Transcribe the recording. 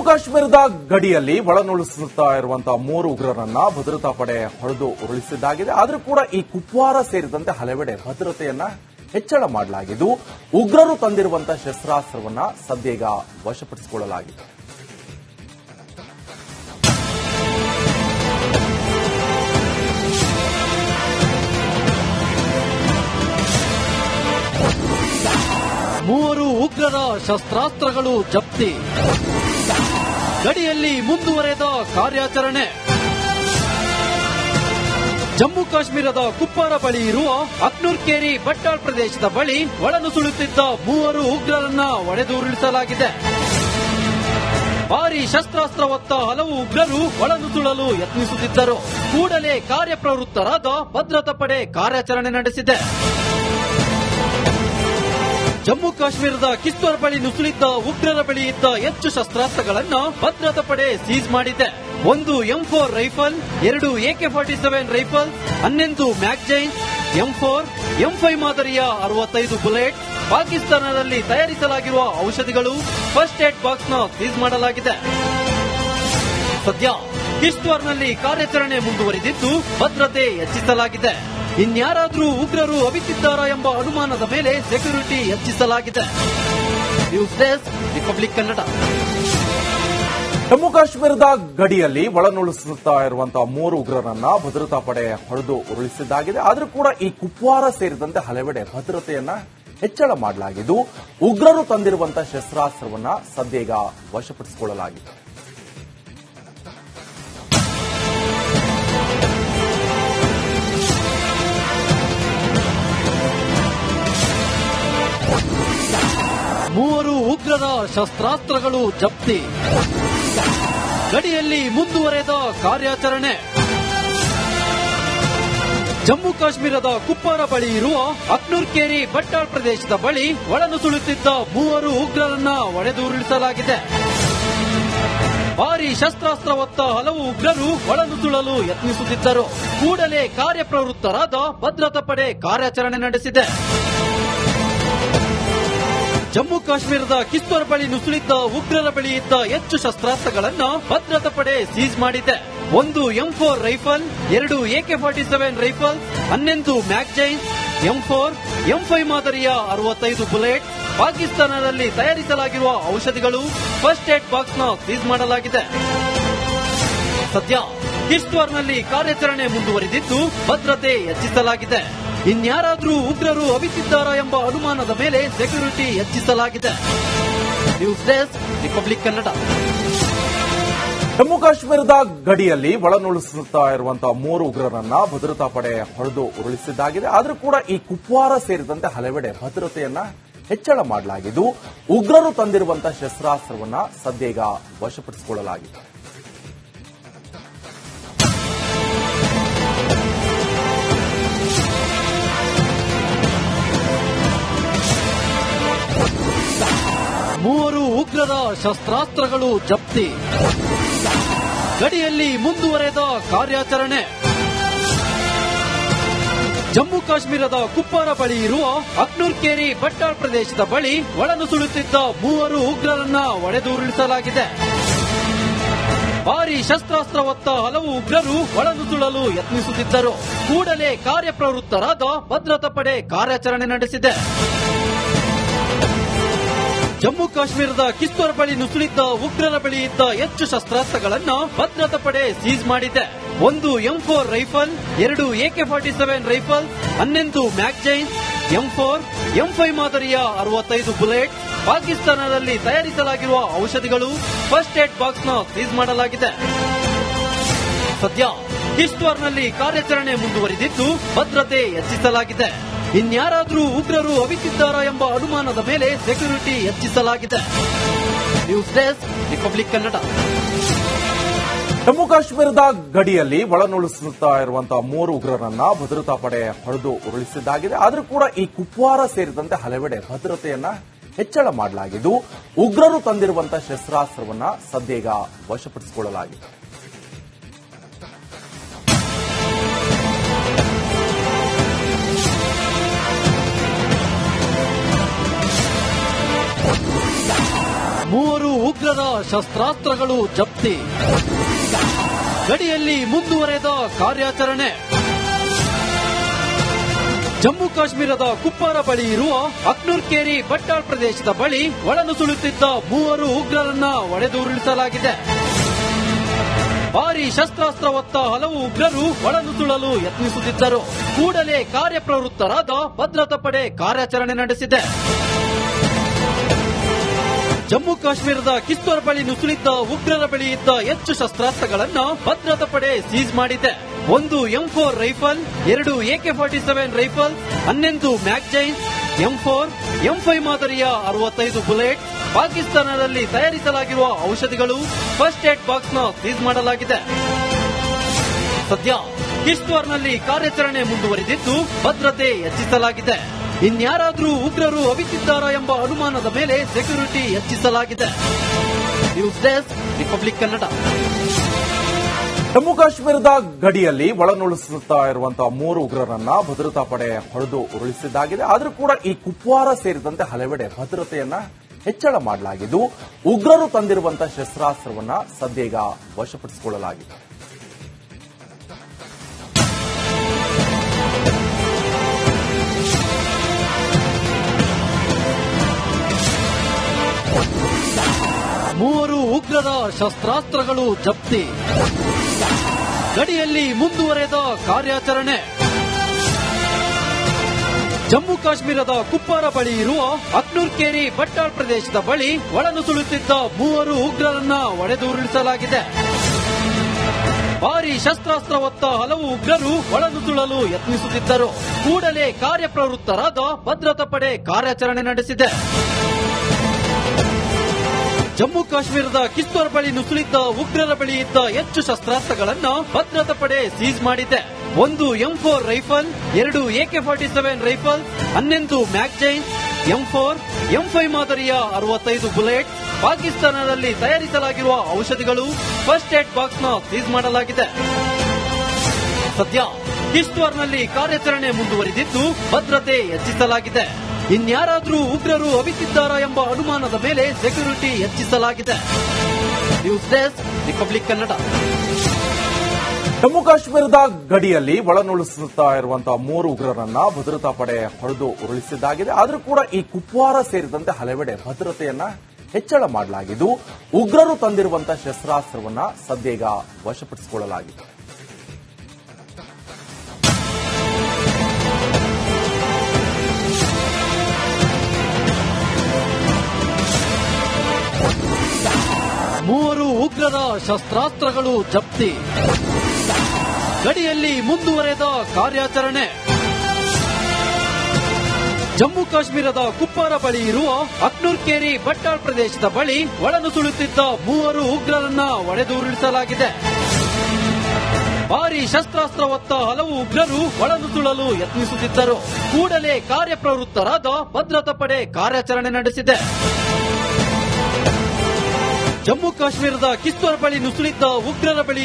ಕಾಶ್ಮೀರದ ಗಡಿಯಲ್ಲಿ ಒಳನುಸುಳುತ್ತಾ ಇರುವಂತಹ 3 ಉಗ್ರರನ್ನ ಭದ್ರತಾ ಪಡೆ ಹೊಡೆದು ಉರುಳಿಸಿದ್ದಾಗಿದೆ. ಆದರೂ ಕೂಡ ಈ ಕುಪ್ವಾರ ಸೇರಿದಂತೆ ಹಲವೆಡೆ ಭದ್ರತೆಯನ್ನ ಹೆಚ್ಚಳ ಮಾಡಲಾಗಿದ್ದು, ಉಗ್ರರು ತಂದಿರುವಂತಹ ಶಸ್ತ್ರಾಸ್ತ್ರವನ್ನ ಸದ್ಯಗ ವಶಪಡಿಸಿಕೊಳ್ಳಲಾಗಿದೆ. ಮೂವರು ಉಗ್ರರ ಶಸ್ತ್ರಾಸ್ತ್ರಗಳು ಜಪ್ತಿ. ಗಡಿಯಲ್ಲಿ ಮುಂದುವರೆದ ಕಾರ್ಯಾಚರಣೆ. ಜಮ್ಮು ಕಾಶ್ಮೀರದ ಕುಪ್ವಾರ ಬಳಿ ಇರುವ ಅಕ್ನೂರ್ ಕೇರಿ ಬಟ್ಟಾಳ್ ಪ್ರದೇಶದ ಬಳಿ ಒಳನುಸುಳುತ್ತಿದ್ದ 3 ಉಗ್ರರನ್ನ ಹೊಡೆದು ಉರುಳಿಸಲಾಗಿದೆ. ಭಾರೀ ಶಸ್ತ್ರಾಸ್ತ್ರ ಹೊತ್ತ ಹಲವು ಉಗ್ರರು ಒಳನುಸುಳಲು ಯತ್ನಿಸುತ್ತಿದ್ದರು. ಕೂಡಲೇ ಕಾರ್ಯಪ್ರವೃತ್ತರಾದ ಭದ್ರತಾ ಪಡೆ ಕಾರ್ಯಾಚರಣೆ ನಡೆಸಿದೆ. ಜಮ್ಮು ಕಾಶ್ಮೀರದ ಕಿಶ್ತವಾರ್ ಬಳಿ ನುಸುಳಿದ್ದ ಉಗ್ರರ ಬಳಿ ಇದ್ದ ಹೆಚ್ಚು ಶಸ್ತ್ರಾಸ್ತ್ರಗಳನ್ನು ಭದ್ರತಾ ಪಡೆ ಸೀಸ್ ಮಾಡಿದೆ. 1 M4 rifle, 2 AK-47 rifle, 11 magazine, M4, M5 ಮಾದರಿಯ 65 ಬುಲೆಟ್, ಪಾಕಿಸ್ತಾನದಲ್ಲಿ ತಯಾರಿಸಲಾಗಿರುವ ಔಷಧಿಗಳು, ಫಸ್ಟ್ ಏಡ್ ಬಾಕ್ಸ್ ಸೀಸ್ ಮಾಡಲಾಗಿದೆ. ಸದ್ಯ ಕಿಶ್ತವಾರ್ನಲ್ಲಿ ಕಾರ್ಯಾಚರಣೆ ಮುಂದುವರಿದಿದ್ದು, ಭದ್ರತೆ ಹೆಚ್ಚಿಸಲಾಗಿದೆ. ಇನ್ಯಾರಾದ್ರೂ ಉಗ್ರರು ಅವಿತಿದ್ದಾರಾ ಎಂಬ ಅನುಮಾನದ ಮೇಲೆ ಸೆಕ್ಯೂರಿಟಿ ಹೆಚ್ಚಿಸಲಾಗಿದೆ. News desk, republic Kannada. Jammu ಕಾಶ್ಮೀರದ ಗಡಿಯಲ್ಲಿ ಒಳನುಸುಳುತ್ತಾ ಇರುವಂತಹ 3 ಉಗ್ರರನ್ನ ಭದ್ರತಾ ಪಡೆ ಹೊಡೆದು ಉರುಳಿಸಿದ್ದಾಗಿದೆ. ಆದರೂ ಕೂಡ ಈ ಕುಪ್ವಾರ ಸೇರಿದಂತೆ ಹಲವೆಡೆ ಭದ್ರತೆಯನ್ನ ಹೆಚ್ಚಳ ಮಾಡಲಾಗಿದ್ದು, ಉಗ್ರರು ತಂದಿರುವಂತಹ ಶಸ್ತ್ರಾಸ್ತ್ರವನ್ನ ಸದ್ಯಗ ವಶಪಡಿಸಿಕೊಳ್ಳಲಾಗಿದೆ. ಮೂವರು ಉಗ್ರರ ಶಸ್ತ್ರಾಸ್ತ್ರಗಳು ಜಪ್ತಿ. ಗಡಿಯಲ್ಲಿ ಮುಂದುವರೆದ ಕಾರ್ಯಾಚರಣೆ. ಜಮ್ಮು ಕಾಶ್ಮೀರದ ಕುಪ್ವಾರ ಬಳಿ ಇರುವ ಅಕ್ನೂರ್ ಕೇರಿ ಬಟ್ಟಾಳ್ ಪ್ರದೇಶದ ಬಳಿ ಒಳನುಸುಳುತ್ತಿದ್ದ 3 ಉಗ್ರರನ್ನ ಹೊಡೆದು ಉರುಳಿಸಲಾಗಿದೆ. ಭಾರೀ ಶಸ್ತ್ರಾಸ್ತ್ರ ಹೊತ್ತ ಹಲವು ಉಗ್ರರು ಒಳನುಸುಳಲು ಯತ್ನಿಸುತ್ತಿದ್ದರು. ಕೂಡಲೇ ಕಾರ್ಯಪ್ರವೃತ್ತರಾದ ಭದ್ರತಾ ಪಡೆ ಕಾರ್ಯಾಚರಣೆ ನಡೆಸಿದೆ. ಜಮ್ಮು ಕಾಶ್ಮೀರದ ಕಿಶ್ತವಾರ್ ಬಳಿ ನುಸುಳಿದ್ದ ಉಗ್ರರ ಬಳಿ ಇದ್ದ ಹೆಚ್ಚು ಶಸ್ತ್ರಾಸ್ತ್ರಗಳನ್ನು ಭದ್ರತಾ ಪಡೆ ಸೀಸ್ ಮಾಡಿದೆ. 1 M4 rifle, 2 AK-47 rifle, 11 magazine, M4, M5 ಮಾದರಿಯ 65 ಬುಲೆಟ್, ಪಾಕಿಸ್ತಾನದಲ್ಲಿ ತಯಾರಿಸಲಾಗಿರುವ ಔಷಧಿಗಳು, ಫಸ್ಟ್ ಏಡ್ ಬಾಕ್ಸ್ ಸೀಸ್ ಮಾಡಲಾಗಿದೆ. ಸದ್ಯ ಕಿಶ್ತವಾರ್ನಲ್ಲಿ ಕಾರ್ಯಾಚರಣೆ ಮುಂದುವರಿದಿದ್ದು, ಭದ್ರತೆ ಹೆಚ್ಚಿಸಲಾಗಿದೆ. ಇನ್ಯಾರಾದ್ರೂ ಉಗ್ರರು ಅವಿತಿದ್ದಾರಾ ಎಂಬ ಅನುಮಾನದ ಮೇಲೆ ಸೆಕ್ಯೂರಿಟಿ ಹೆಚ್ಚಿಸಲಾಗಿದೆ. News desk, republic Kannada. Jammu ಕಾಶ್ಮೀರದ ಗಡಿಯಲ್ಲಿ ಒಳನುಸುಳುತ್ತಾ ಇರುವಂತಹ 3 ಉಗ್ರರನ್ನ ಭದ್ರತಾ ಪಡೆ ಹೊಡೆದು ಉರುಳಿಸಿದ್ದಾಗಿದೆ. ಆದರೂ ಕೂಡ ಈ ಕುಪ್ವಾರ ಸೇರಿದಂತೆ ಹಲವೆಡೆ ಭದ್ರತೆಯನ್ನ ಹೆಚ್ಚಳ ಮಾಡಲಾಗಿದ್ದು, ಉಗ್ರರು ತಂದಿರುವಂತಹ ಶಸ್ತ್ರಾಸ್ತ್ರವನ್ನ ಸದ್ಯಗ ವಶಪಡಿಸಿಕೊಳ್ಳಲಾಗಿದೆ. ಮೂವರು ಉಗ್ರರ ಶಸ್ತ್ರಾಸ್ತ್ರಗಳು ಜಪ್ತಿ. ಗಡಿಯಲ್ಲಿ ಮುಂದುವರೆದ ಕಾರ್ಯಾಚರಣೆ. ಜಮ್ಮು ಕಾಶ್ಮೀರದ ಕುಪ್ವಾರ ಬಳಿ ಇರುವ ಅಕ್ನೂರ್ ಕೇರಿ ಬಟ್ಟಾಳ್ ಪ್ರದೇಶದ ಬಳಿ ಒಳನುಸುಳುತ್ತಿದ್ದ 3 ಉಗ್ರರನ್ನ ಹೊಡೆದು ಉರುಳಿಸಲಾಗಿದೆ. ಭಾರೀ ಶಸ್ತ್ರಾಸ್ತ್ರ ಹೊತ್ತ ಹಲವು ಉಗ್ರರು ಒಳನುಸುಳಲು ಯತ್ನಿಸುತ್ತಿದ್ದರು. ಕೂಡಲೇ ಕಾರ್ಯಪ್ರವೃತ್ತರಾದ ಭದ್ರತಾ ಪಡೆ ಕಾರ್ಯಾಚರಣೆ ನಡೆಸಿದೆ. ಜಮ್ಮು ಕಾಶ್ಮೀರದ ಕಿಶ್ತವಾರ್ ಬಳಿ ನುಸುಳಿದ್ದ ಉಗ್ರರ ಬಳಿ ಇದ್ದ ಹೆಚ್ಚು ಶಸ್ತ್ರಾಸ್ತ್ರಗಳನ್ನು ಭದ್ರತಾ ಪಡೆ ಸೀಸ್ ಮಾಡಿದೆ. 1 M4 rifle, 2 AK-47 rifle, 11 magazine, M4, M5 ಮಾದರಿಯ 65 ಬುಲೆಟ್, ಪಾಕಿಸ್ತಾನದಲ್ಲಿ ತಯಾರಿಸಲಾಗಿರುವ ಔಷಧಿಗಳು, ಫಸ್ಟ್ ಏಡ್ ಬಾಕ್ಸ್ ಸೀಸ್ ಮಾಡಲಾಗಿದೆ. ಸದ್ಯ ಕಿಶ್ತವಾರ್ನಲ್ಲಿ ಕಾರ್ಯಾಚರಣೆ ಮುಂದುವರಿದಿದ್ದು, ಭದ್ರತೆ ಹೆಚ್ಚಿಸಲಾಗಿದೆ. ಇನ್ಯಾರಾದ್ರೂ ಉಗ್ರರು ಅವಿತಿದ್ದಾರಾ ಎಂಬ ಅನುಮಾನದ ಮೇಲೆ ಸೆಕ್ಯೂರಿಟಿ ಹೆಚ್ಚಿಸಲಾಗಿದೆ. News desk, republic Kannada. Jammu ಕಾಶ್ಮೀರದ ಗಡಿಯಲ್ಲಿ ಒಳನುಸುಳುತ್ತಾ ಇರುವಂತಹ 3 ಉಗ್ರರನ್ನ ಭದ್ರತಾ ಪಡೆ ಹೊಡೆದು ಉರುಳಿಸಿದ್ದಾಗಿದೆ. ಆದರೂ ಕೂಡ ಈ ಕುಪ್ವಾರ ಸೇರಿದಂತೆ ಹಲವೆಡೆ ಭದ್ರತೆಯನ್ನ ಹೆಚ್ಚಳ ಮಾಡಲಾಗಿದ್ದು, ಉಗ್ರರು ತಂದಿರುವಂತಹ ಶಸ್ತ್ರಾಸ್ತ್ರವನ್ನ ಸದ್ಯಗ ವಶಪಡಿಸಿಕೊಳ್ಳಲಾಗಿದೆ. ಮೂವರು ಉಗ್ರರ ಶಸ್ತ್ರಾಸ್ತ್ರಗಳು ಜಪ್ತಿ. ಗಡಿಯಲ್ಲಿ ಮುಂದುವರೆದ ಕಾರ್ಯಾಚರಣೆ. ಜಮ್ಮು ಕಾಶ್ಮೀರದ ಕುಪ್ವಾರ ಬಳಿ ಇರುವ ಅಕ್ನೂರ್-ಕೇರಿ ಬಟ್ಟಾಳ್ ಪ್ರದೇಶದ ಬಳಿ ಒಳನುಸುಳುತ್ತಿದ್ದ ಮೂವರು ಉಗ್ರರನ್ನ ಹೊಡೆದುರುಳಿಸಲಾಗಿದೆ. ಭಾರೀ ಶಸ್ತ್ರಾಸ್ತ್ರ ಹೊತ್ತ ಹಲವು ಉಗ್ರರು ಒಳನುಸುಳಲು ಯತ್ನಿಸುತ್ತಿದ್ದರು. ಕೂಡಲೇ ಕಾರ್ಯಪ್ರವೃತ್ತರಾದ ಭದ್ರತಾ ಪಡೆ ಕಾರ್ಯಾಚರಣೆ ನಡೆಸಿದೆ. ಜಮ್ಮು ಕಾಶ್ಮೀರದ ಕಿಸ್ತೂರ್ ಬಳಿ ನುಸುಳಿದ್ದ ಉಗ್ರರ ಬಳಿ ಇದ್ದ ಹೆಚ್ಚು ಶಸ್ತ್ರಾಸ್ತ್ರಗಳನ್ನು ಭದ್ರತಾ ಪಡೆ ಸೀಸ್ ಮಾಡಿದೆ. ಒಂದು M4 rifle, 2 AK-47 rifle, 11 ಮ್ಯಾಗಜೈನ್ಸ್, M4, M5 ಮಾದರಿಯ 65 ಬುಲೆಟ್, ಪಾಕಿಸ್ತಾನದಲ್ಲಿ ತಯಾರಿಸಲಾಗಿರುವ ಔಷಧಿಗಳು, ಫಸ್ಟ್ ಏಡ್ ಬಾಕ್ಸ್ ನ ಸೀಸ್ ಮಾಡಲಾಗಿದೆ. ಸದ್ಯ ಕಿಶ್ತ್ವಾರ್ನಲ್ಲಿ ಕಾರ್ಯಾಚರಣೆ ಮುಂದುವರಿದಿದ್ದು ಭದ್ರತೆ ಹೆಚ್ಚಿಸಲಾಗಿದೆ. ಇನ್ಯಾರಾದ್ರೂ ಉಗ್ರರು ಅವಿತಿದ್ದಾರಾ ಎಂಬ ಅನುಮಾನದ ಮೇಲೆ ಸೆಕ್ಯೂರಿಟಿ ಹೆಚ್ಚಿಸಲಾಗಿದೆ. News desk, republic Kannada. Jammu ಕಾಶ್ಮೀರದ ಗಡಿಯಲ್ಲಿ ಒಳನುಸುಳುತ್ತಾ ಇರುವಂತಹ 3 ಉಗ್ರರನ್ನ ಭದ್ರತಾ ಪಡೆ ಹೊಡೆದು ಉರುಳಿಸಿದ್ದಾಗಿದೆ. ಆದರೂ ಕೂಡ ಈ ಕುಪ್ವಾರ ಸೇರಿದಂತೆ ಹಲವೆಡೆ ಭದ್ರತೆಯನ್ನ ಹೆಚ್ಚಳ ಮಾಡಲಾಗಿದ್ದು ಉಗ್ರರು ತಂದಿರುವಂತಹ ಶಸ್ತ್ರಾಸ್ತ್ರವನ್ನ ಸದ್ಯೀಗ ವಶಪಡಿಸಿಕೊಳ್ಳಲಾಗಿದೆ. ಮೂವರು ಉಗ್ರರ ಶಸ್ತ್ರಾಸ್ತ್ರಗಳು ಜಪ್ತಿ. ಗಡಿಯಲ್ಲಿ ಮುಂದುವರೆದ ಕಾರ್ಯಾಚರಣೆ. ಜಮ್ಮು ಕಾಶ್ಮೀರದ ಕುಪ್ವಾರ ಬಳಿ ಇರುವ ಅಕ್ನೂರ್-ಕೇರಿ ಬಟ್ಟಾಳ್ ಪ್ರದೇಶದ ಬಳಿ ಒಳನುಸುಳುತ್ತಿದ್ದ ಮೂವರು ಉಗ್ರರನ್ನ ಹೊಡೆದುರುಳಿಸಲಾಗಿದೆ. ಭಾರೀ ಶಸ್ತ್ರಾಸ್ತ್ರ ಹೊತ್ತ ಹಲವು ಉಗ್ರರು ಒಳನುಸುಳಲು ಯತ್ನಿಸುತ್ತಿದ್ದರು. ಕೂಡಲೇ ಕಾರ್ಯಪ್ರವೃತ್ತರಾದ ಭದ್ರತಾ ಪಡೆ ಕಾರ್ಯಾಚರಣೆ ನಡೆಸಿದೆ. ಜಮ್ಮು ಕಾಶ್ಮೀರದ ಕಿಸ್ತೂರ್ ಬಳಿ ನುಸುಳಿದ್ದ ಉಗ್ರರ ಬಳಿ ಇದ್ದ ಹೆಚ್ಚು ಶಸ್ತ್ರಾಸ್ತ್ರಗಳನ್ನು ಭದ್ರತಾ ಪಡೆ ಸೀಸ್ ಮಾಡಿದೆ. ಒಂದು M4 rifle, 2 AK-47 rifle, 11 ಮ್ಯಾಗಜೈನ್ಸ್, M4, M5 ಮಾದರಿಯ 65 ಬುಲೆಟ್, ಪಾಕಿಸ್ತಾನದಲ್ಲಿ ತಯಾರಿಸಲಾಗಿರುವ ಔಷಧಿಗಳು, ಫಸ್ಟ್ ಏಡ್ ಬಾಕ್ಸ್ ನ ಸೀಸ್ ಮಾಡಲಾಗಿದೆ. ಸದ್ಯ ಕಿಶ್ತ್ವಾರ್ನಲ್ಲಿ ಕಾರ್ಯಾಚರಣೆ ಮುಂದುವರಿದಿದ್ದು ಭದ್ರತೆ ಹೆಚ್ಚಿಸಲಾಗಿದೆ. ಇನ್ಯಾರಾದ್ರೂ ಉಗ್ರರು ಅವಿತಿದ್ದಾರಾ ಎಂಬ ಅನುಮಾನದ ಮೇಲೆ ಸೆಕ್ಯೂರಿಟಿ ಹೆಚ್ಚಿಸಲಾಗಿದೆ. News desk, republic Kannada. Jammu ಕಾಶ್ಮೀರದ ಗಡಿಯಲ್ಲಿ ಒಳನುಸುಳುತ್ತಾ ಇರುವಂತಹ 3 ಉಗ್ರರನ್ನ ಭದ್ರತಾ ಪಡೆ ಹೊಡೆದು ಉರುಳಿಸಿದ್ದಾಗಿದೆ. ಆದರೂ ಕೂಡ ಈ ಕುಪ್ವಾರ ಸೇರಿದಂತೆ ಹಲವೆಡೆ ಭದ್ರತೆಯನ್ನ ಹೆಚ್ಚಳ ಮಾಡಲಾಗಿದ್ದು ಉಗ್ರರು ತಂದಿರುವಂತಹ ಶಸ್ತ್ರಾಸ್ತ್ರವನ್ನ ಸದ್ಯೀಗ ವಶಪಡಿಸಿಕೊಳ್ಳಲಾಗಿದೆ. ಮೂವರು ಉಗ್ರರ ಶಸ್ತ್ರಾಸ್ತ್ರಗಳು ಜಪ್ತಿ. ಗಡಿಯಲ್ಲಿ ಮುಂದುವರೆದ ಕಾರ್ಯಾಚರಣೆ. ಜಮ್ಮು ಕಾಶ್ಮೀರದ ಕುಪ್ವಾರ ಬಳಿ ಇರುವ ಅಕ್ನೂರ್-ಕೇರಿ ಬಟ್ಟಾಳ್ ಪ್ರದೇಶದ ಬಳಿ ಒಳನುಸುಳುತ್ತಿದ್ದ ಮೂವರು ಉಗ್ರರನ್ನ ಹೊಡೆದುರುಳಿಸಲಾಗಿದೆ. ಭಾರೀ ಶಸ್ತ್ರಾಸ್ತ್ರ ಹೊತ್ತ ಹಲವು ಉಗ್ರರು ಒಳನುಸುಳಲು ಯತ್ನಿಸುತ್ತಿದ್ದರು. ಕೂಡಲೇ ಕಾರ್ಯಪ್ರವೃತ್ತರಾದ ಭದ್ರತಾ ಪಡೆ ಕಾರ್ಯಾಚರಣೆ ನಡೆಸಿದೆ. ಜಮ್ಮು ಕಾಶ್ಮೀರದ ಕಿಸ್ತೂರ್ ಬಳಿ ನುಸುಳಿದ್ದ ಉಗ್ರರ ಬಳಿ